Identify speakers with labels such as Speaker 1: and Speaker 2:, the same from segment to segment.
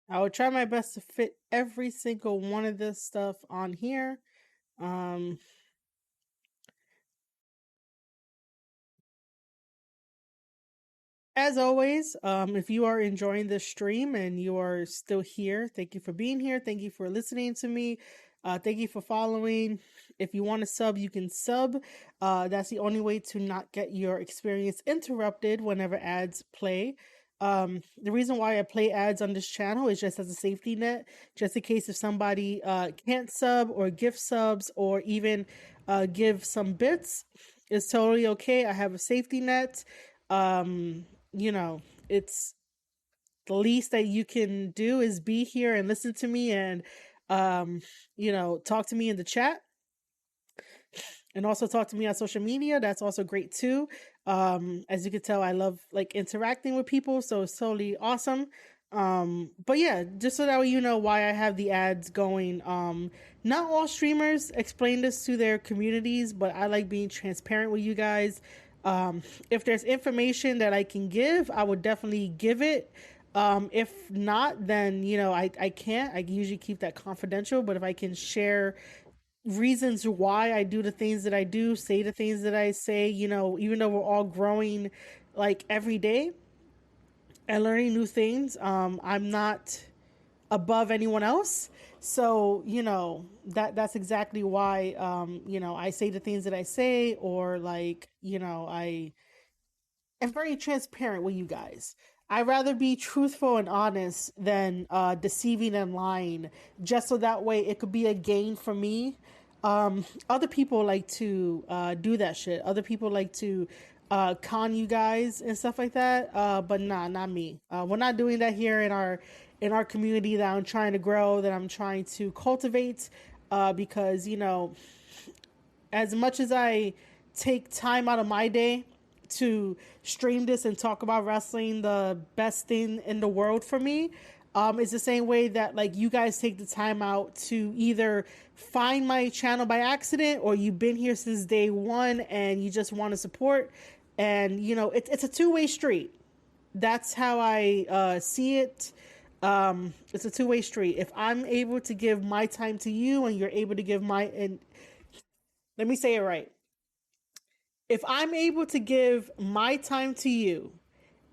Speaker 1: I will try my best to fit every single one of this stuff on here. Um, as always, if you are enjoying this stream and you are still here, thank you for being here. Thank you for listening to me. Thank you for following. If you want to sub, you can sub. That's the only way to not get your experience interrupted whenever ads play. The reason why I play ads on this channel is just as a safety net, just in case if somebody can't sub or gift subs or even give some bits, it's totally okay. I have a safety net. Um, you know, it's the least that you can do is be here and listen to me and, um, talk to me in the chat and also talk to me on social media. That's also great too. As you can tell, I love like interacting with people, so it's totally awesome. But yeah, just so that way you know why I have the ads going. Not all streamers explain this to their communities, but I like being transparent with you guys. If there's information that I can give, I would definitely give it. If not, then I can't. I usually keep that confidential. But if I can share reasons why I do the things that I do, say the things that I say, even though we're all growing like every day and learning new things, I'm not above anyone else. So, that's exactly why I say the things that I say, or like, I am very transparent with you guys. I'd rather be truthful and honest than deceiving and lying, just so that way it could be a gain for me. Other people like to do that shit. Other people like to con you guys and stuff like that. But nah, not me. We're not doing that here in our community that I'm trying to grow, that I'm trying to cultivate. Because as much as I take time out of my day to stream this and talk about wrestling, the best thing in the world for me, it's the same way that like you guys take the time out to either find my channel by accident, or you've been here since day one and you just want to support. And it's a two-way street. That's how I see it. It's a two-way street. If I'm able to give my time to you and you're able to give my, and let me say it right, if I'm able to give my time to you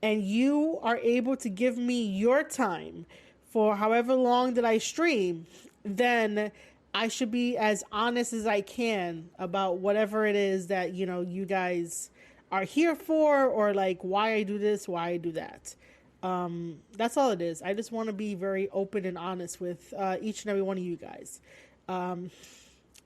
Speaker 1: and you are able to give me your time for however long that I stream, then I should be as honest as I can about whatever it is that, you guys are here for, or like why I do this, why I do that. That's all it is. I just want to be very open and honest with each and every one of you guys. Um,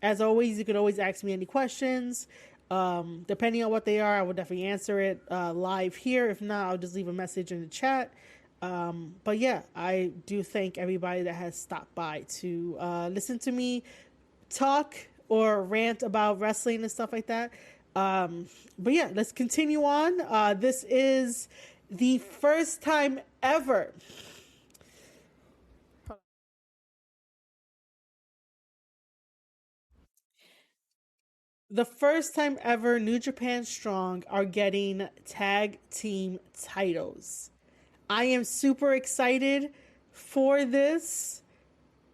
Speaker 1: as always, you could always ask me any questions. Depending on what they are, I will definitely answer it live here. If not, I'll just leave a message in the chat. But yeah, I do thank everybody that has stopped by to listen to me talk or rant about wrestling and stuff like that. But yeah, let's continue on. This is the first time ever. The first time ever New Japan Strong are getting tag team titles. I am super excited for this.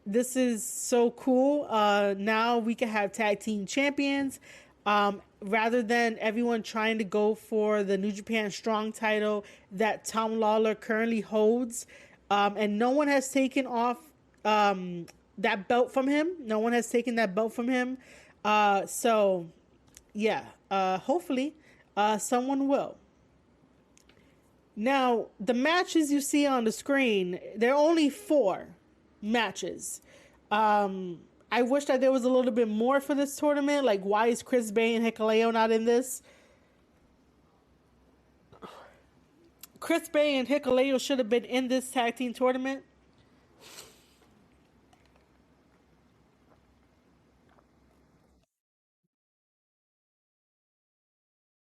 Speaker 1: This is so cool. Now we can have tag team champions. Rather than everyone trying to go for the New Japan Strong title that Tom Lawler currently holds. And no one has taken off that belt from him. No one has taken that belt from him. So, yeah, hopefully someone will. Now, the matches you see on the screen, there are only 4 matches. I wish that there was a little bit more for this tournament. Like, why is Chris Bay and Hikuleo not in this? Chris Bay and Hikuleo should have been in this tag team tournament.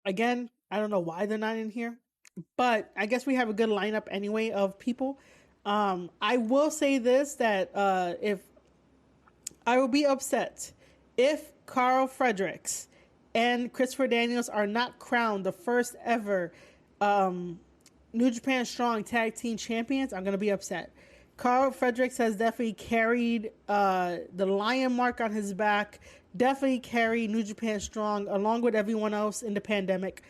Speaker 1: Again, I don't know why they're not in here, but I guess we have a good lineup anyway of people. I will say this, that if I will be upset if Karl Fredericks and Christopher Daniels are not crowned the first ever New Japan Strong Tag Team Champions. I'm gonna be upset. Karl Fredericks has definitely carried the lion mark on his back, definitely carried New Japan Strong along with everyone else in the pandemic.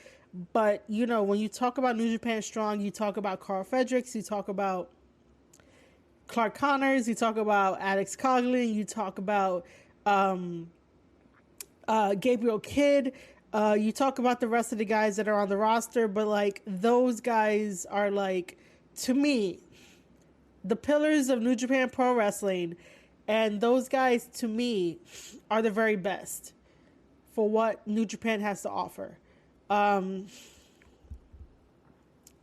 Speaker 1: But, you know, when you talk about New Japan Strong, you talk about Karl Fredericks, you talk about Clark Connors, you talk about Alex Coughlin, you talk about um, Gabriel Kidd, you talk about the rest of the guys that are on the roster, but like those guys are like, to me, the pillars of New Japan Pro Wrestling, and those guys to me are the very best for what New Japan has to offer. Um,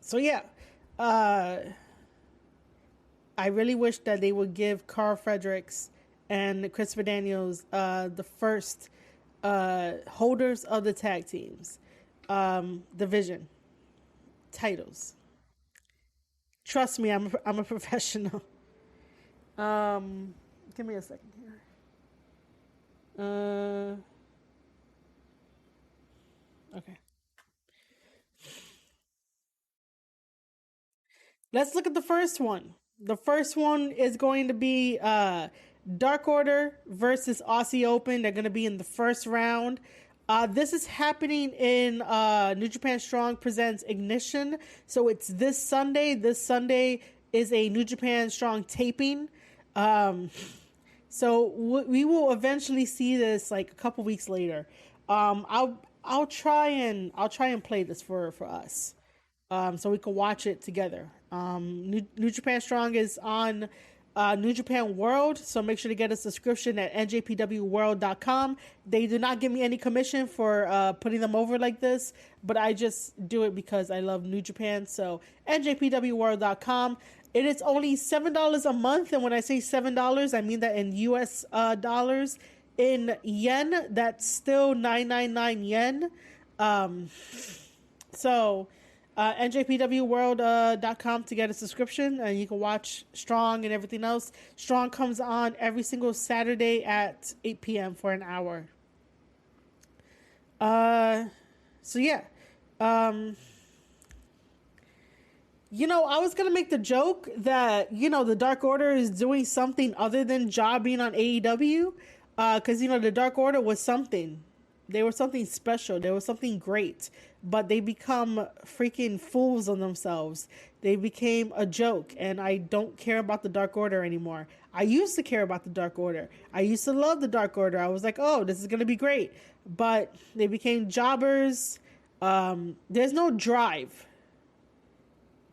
Speaker 1: so yeah, uh, I really wish that they would give Karl Fredericks and Christopher Daniels the first holders of the tag teams division titles. Trust me, I'm a professional. Um, Give me a second here. Okay. Let's look at the first one. The first one is going to be Dark Order versus Aussie Open. They're going to be in the first round. This is happening in New Japan Strong Presents Ignition. So it's this Sunday. This Sunday is a New Japan Strong taping. So we will eventually see this like a couple weeks later. I'll try and play this for us, so we can watch it together. New Japan Strong is on New Japan World, so make sure to get a subscription at NJPWworld.com. They do not give me any commission for putting them over like this, but I just do it because I love New Japan. So NJPWworld.com. It is only $7 a month, and when I say $7, I mean that in US dollars. In yen, that's still 999 yen. So NJPWworld.com to get a subscription, and you can watch Strong and everything else. Strong comes on every single Saturday at 8 p.m. for an hour. So yeah. You know, I was gonna make the joke that, you know, the Dark Order is doing something other than jobbing on AEW, because you know the Dark Order was something. They were something special. They were something great, but they become freaking fools on themselves. They became a joke, and I don't care about the Dark Order anymore. I used to care about the Dark Order. I used to love the Dark Order. I was like, oh, this is gonna be great, but they became jobbers. There's no drive,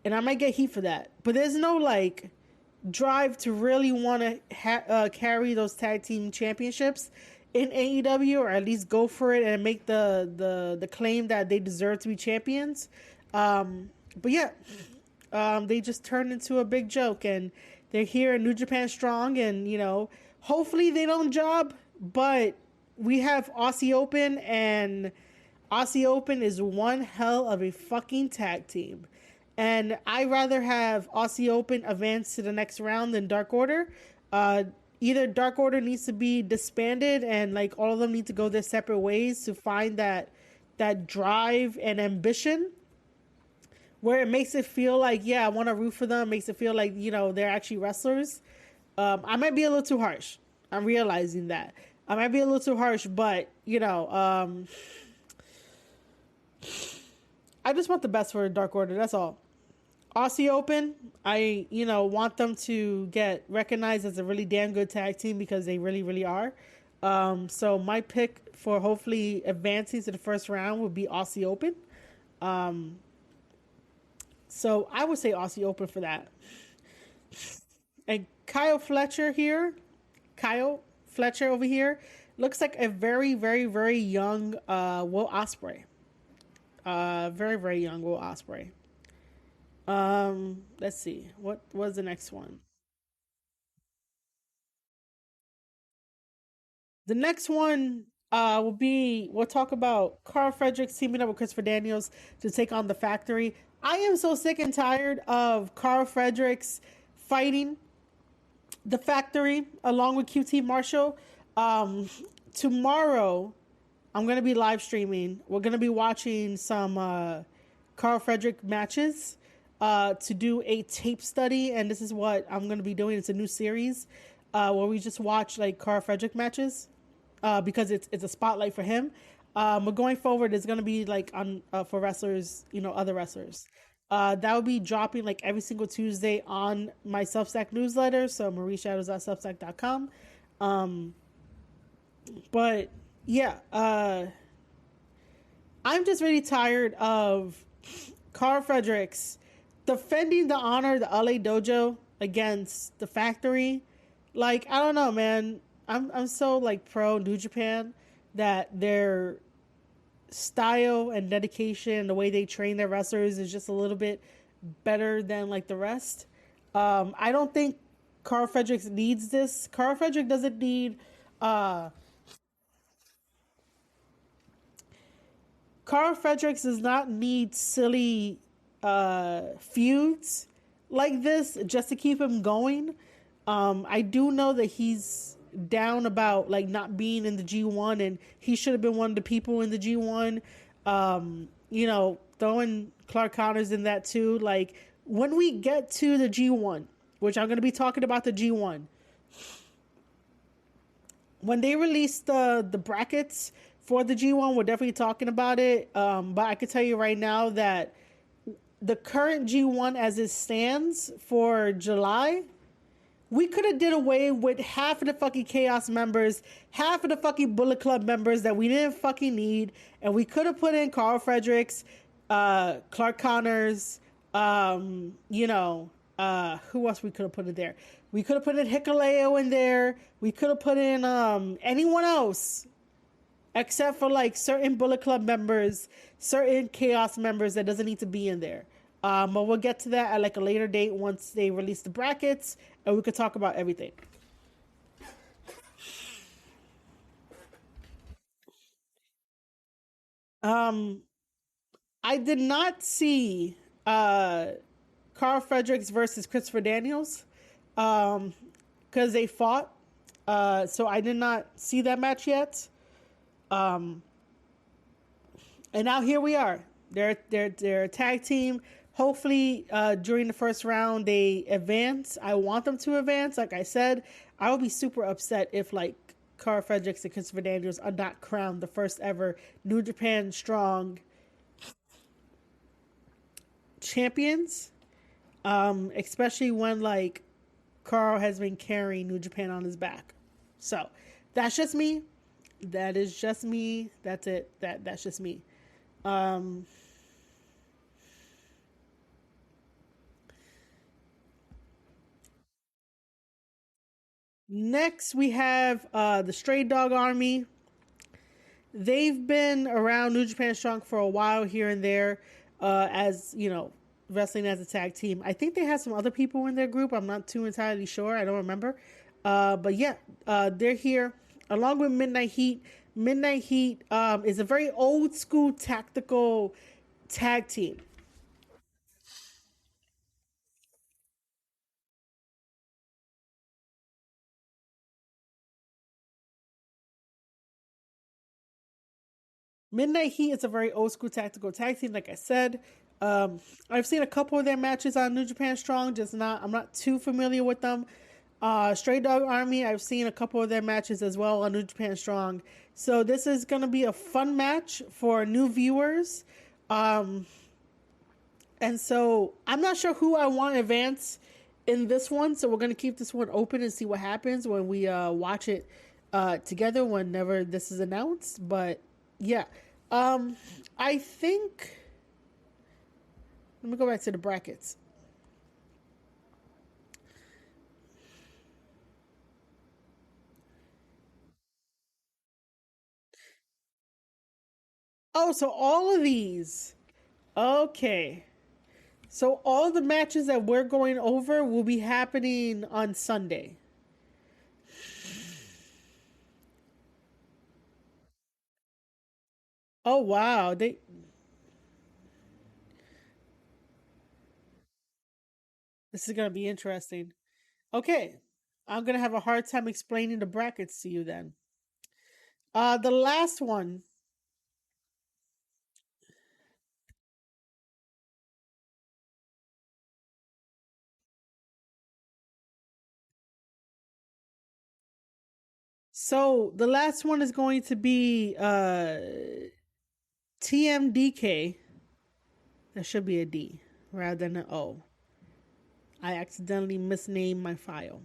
Speaker 1: and I might get heat for that, but there's no like drive to really want to carry those tag team championships in AEW, or at least go for it and make the claim that they deserve to be champions. But yeah, they just turned into a big joke, and they're here in New Japan Strong, and you know, hopefully they don't job, but we have Aussie Open, and Aussie Open is one hell of a fucking tag team. And I'd rather have Aussie Open advance to the next round than Dark Order. Either Dark Order needs to be disbanded, and like all of them need to go their separate ways to find that drive and ambition, where it makes it feel like, yeah, I want to root for them. Makes it feel like, you know, they're actually wrestlers. I might be a little too harsh. I'm realizing that I might be a little too harsh, but you know, I just want the best for Dark Order. That's all. Aussie Open, I, you know, want them to get recognized as a really damn good tag team, because they really, really are. So my pick for hopefully advancing to the first round would be Aussie Open. So I would say Aussie Open for that. And Kyle Fletcher over here, looks like a very, very, very young Will Ospreay. Very, very young Will Ospreay. Let's see. What was the next one? The next one will be, we'll talk about Karl Fredericks teaming up with Christopher Daniels to take on the Factory. I am so sick and tired of Karl Fredericks fighting the Factory along with QT Marshall. Tomorrow I'm gonna be live streaming. We're gonna be watching some Karl Frederick matches. to do a tape study, and this is what I'm going to be doing. It's a new series where we just watch like Karl Frederick matches because it's a spotlight for him. But going forward, it's going to be like on for wrestlers, other wrestlers. That will be dropping like every single Tuesday on my Substack newsletter. So marieshadows.substack.com. Um, but yeah, I'm just really tired of Karl Fredericks defending the honor of the LA Dojo against the factory. Like, I don't know, man. I'm so like pro New Japan that their style and dedication, the way they train their wrestlers is just a little bit better than like the rest. I don't think Karl Fredericks needs this. Karl Frederick doesn't need uh Karl Fredericks does not need silly feuds like this just to keep him going. I do know that he's down about like not being in the G1, and he should have been one of the people in the G1. Throwing Clark Connors in that too. Like when we get to the G1, which I'm going to be talking about the G1, when they release the brackets for the G1, we're definitely talking about it. But I can tell you right now that the current G1 as it stands for July, we could have did away with half of the fucking Chaos members, half of the fucking Bullet Club members that we didn't fucking need, and we could have put in Karl Fredericks, Clark Connors, who else we could have put in there? We could have put in Hikuleo in there. We could have put in anyone else except for like certain Bullet Club members, certain Chaos members that doesn't need to be in there. But we'll get to that at like a later date once they release the brackets, and we could talk about everything. Um, I did not see Karl Fredericks versus Christopher Daniels because they fought. So I did not see that match yet. Um, and now here we are. They're a tag team. Hopefully, during the first round they advance. I want them to advance. Like I said, I would be super upset if like Karl Fredericks and Christopher Daniels are not crowned the first ever New Japan Strong champions. Especially when like Karl has been carrying New Japan on his back. So that's just me. That is just me. That's it. That's just me. Um, Next we have the Stray Dog Army. They've been around New Japan Strong for a while here and there, as wrestling as a tag team. I think they have some other people in their group. I'm not too entirely sure. I don't remember. But yeah, they're here along with Midnight Heat. Midnight Heat is a very old school tactical tag team. Midnight Heat is a very old school tactical tag team. Like I said, I've seen a couple of their matches on New Japan Strong. Just not, I'm not too familiar with them. Stray Dog Army, I've seen a couple of their matches as well on New Japan Strong. So this is gonna be a fun match for new viewers. Um, and so I'm not sure who I want to advance in this one. So we're gonna keep this one open and see what happens when we watch it together whenever this is announced. But yeah, um, I think let me go back to the brackets. Oh, so all of these. Okay. So all the matches that we're going over will be happening on Sunday. Oh wow, this is gonna be interesting. Okay, I'm gonna have a hard time explaining the brackets to you then. The last one. So the last one is going to be TMDK. That should be a D rather than an O. I accidentally misnamed my file.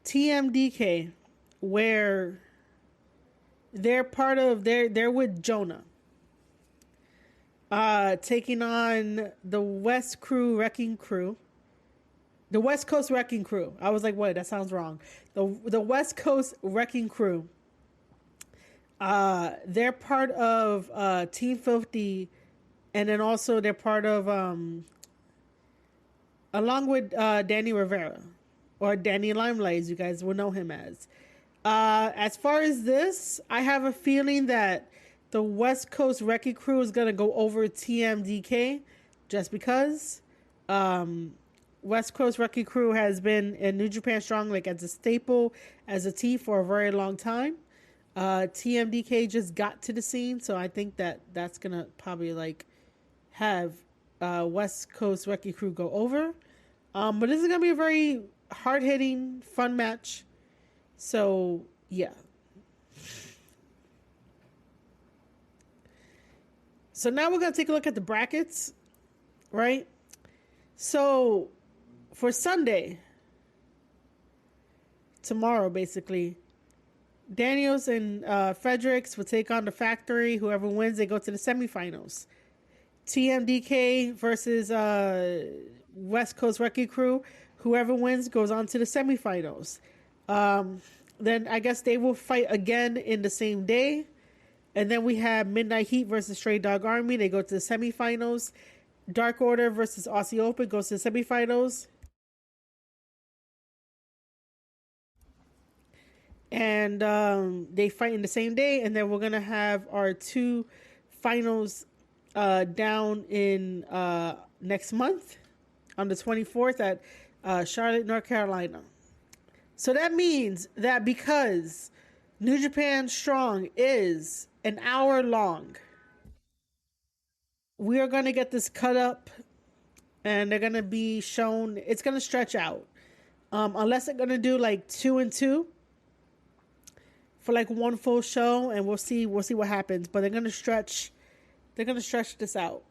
Speaker 1: TMDK, where they're with Jonah. Taking on the West Coast Wrecking Crew. I was like, wait, that sounds wrong. The West Coast Wrecking Crew. They're part of Team 50, and then also they're part of along with Danny Rivera, or Danny Limelight, as you guys will know him as. As far as this, I have a feeling that the West Coast Wrecking Crew is gonna go over TMDK, just because. West Coast Wrecking Crew has been in New Japan Strong like as a staple, as a team for a very long time. TMDK just got to the scene, so I think that's gonna probably like have West Coast Wrecking Crew go over. But this is gonna be a very hard hitting, fun match. So yeah. So now we're gonna take a look at the brackets, right? So for Sunday, tomorrow basically, Daniels and Fredericks will take on the Factory. Whoever wins, they go to the semifinals. TMDK versus West Coast Wrecking Crew. Whoever wins goes on to the semifinals. Then I guess they will fight again in the same day. And then we have Midnight Heat versus Stray Dog Army. They go to the semifinals. Dark Order versus Aussie Open goes to the semifinals. And they fight in the same day. And then we're going to have our two finals down in next month on the 24th at Charlotte, North Carolina. So that means that because New Japan Strong is an hour long, we are going to get this cut up and they're going to be shown. It's going to stretch out. Unless they're going to do like 2 and 2 for like one full show, and we'll see what happens. But they're going to stretch this out.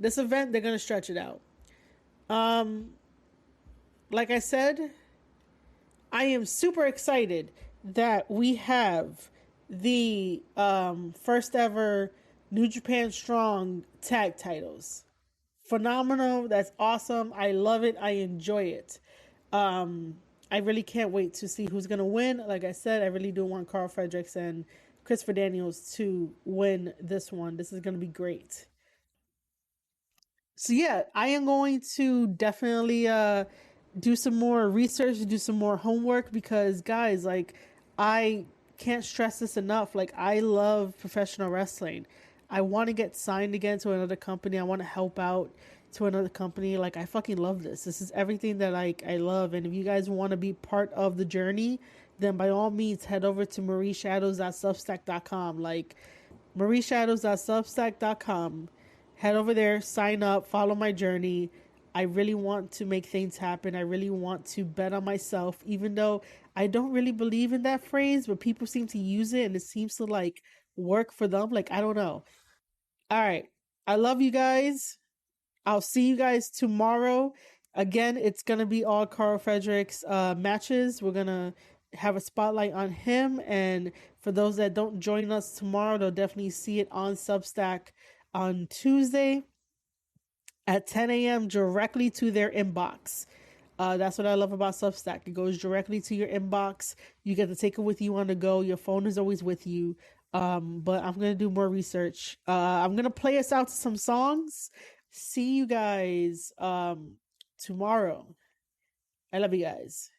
Speaker 1: This event, they're going to stretch it out. Like I said, I am super excited that we have the first ever New Japan Strong tag titles. Phenomenal. That's awesome. I love it. I enjoy it. I really can't wait to see who's going to win. Like I said, I really do want Karl Fredericks and Christopher Daniels to win this one. This is going to be great. So yeah, I am going to definitely do some more research, do some more homework, because guys, like, I can't stress this enough. Like, I love professional wrestling. I want to get signed again to another company. I want to help out to another company. Like, I fucking love this. This is everything that I love. And if you guys want to be part of the journey, then by all means head over to marieshadows.substack.com. Like, marieshadows.substack.com. Head over there, sign up, follow my journey. I really want to make things happen. I really want to bet on myself, even though I don't really believe in that phrase, but people seem to use it and it seems to like work for them. Like, I don't know. All right. I love you guys. I'll see you guys tomorrow. Again, it's going to be all Karl Fredericks matches. We're going to have a spotlight on him. And for those that don't join us tomorrow, they'll definitely see it on Substack on Tuesday at 10 a.m. directly to their inbox. That's what I love about Substack. It goes directly to your inbox. You get to take it with you on the go. Your phone is always with you. But I'm going to do more research. I'm going to play us out to some songs. See you guys tomorrow. I love you guys.